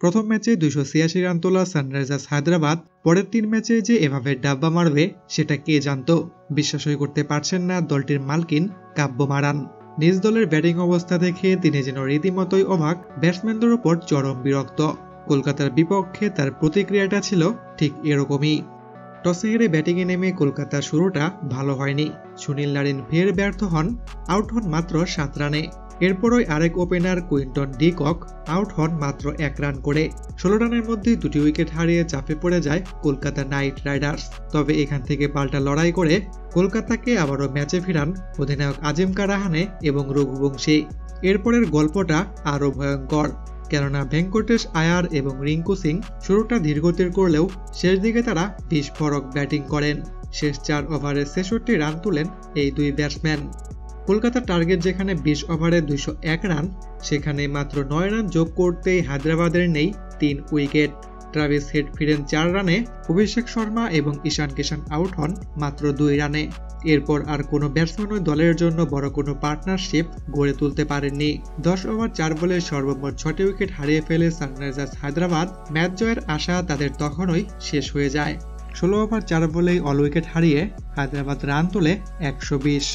প্রথম ম্যাচে 286 রান তোলা সানরাইজার্স হায়দ্রাবাদ পরের 3 ম্যাচে যে এভাবে ডাব্বা মারবে সেটা কে জানতো। বিশ্বাসই করতে পারছেন না দলটির মালকিন কাব্য মারান। নিজ দলের ব্যাটিং অবস্থা দেখে তিনি যেন রীতিমতোই অবাক, ব্যাটসম্যানদের উপর চরম বিরক্ত। কলকাতার বিপক্ষে তার প্রতিক্রিয়াটা ছিল ঠিক এরকমই। টসে হেরে ব্যাটিংয়ে নেমে কলকাতার শুরুটা ভালো হয়নি। সুনীল নারিন ফের ব্যর্থ হন, আউট হন মাত্র 7 রানে। এরপরই আরেক opener Quinton de Kock out হন মাত্র 1 রান করে। 16 রানের মধ্যে 2টি উইকেট হারিয়ে চাপে পড়ে যায় কলকাতা নাইট রাইডার্স। তবে এখান থেকে পাল্টা লড়াই করে কলকাতাকে আবারও ম্যাচে ফিরান অধিনায়ক আজিমকা রাহানে এবং রঘুবংশী। এরপরের গল্পটা আরও ভয়ঙ্কর, কেননা ভেঙ্কটেশ আয়ার এবং রিঙ্কু সিং শুরুটা ধীরগতির করলেও শেষ দিকে তারা বিস্ফোরক ব্যাটিং করেন। শেষ 4 ওভারে 66 রান তুলেন এই দুই ব্যাটসম্যান। কলকাতার টার্গেট যেখানে 20 ওভারে 201 রান, সেখানে মাত্র 9 রান যোগ করতেই হায়দ্রাবাদের নেই 3 উইকেট। ট্রাভিস হেড ফিরেন 4 রানে, অভিষেক শর্মা এবং ঈশান কিষান আউট হন মাত্র 2 রানে। এরপর আর কোনো ব্যাটসম্যানই দলের জন্য বড় কোনো পার্টনারশিপ গড়ে তুলতে পারেননি। 10 ওভার 4 বলে সর্বমোট 6টি উইকেট হারিয়ে ফেলে সানরাইজার্স হায়দ্রাবাদ। ম্যাচ জয়ের আশা তাদের তখনই শেষ হয়ে যায়। 16 ওভার 4 বলেই অল উইকেট হারিয়ে হায়দ্রাবাদ রান তোলে 120।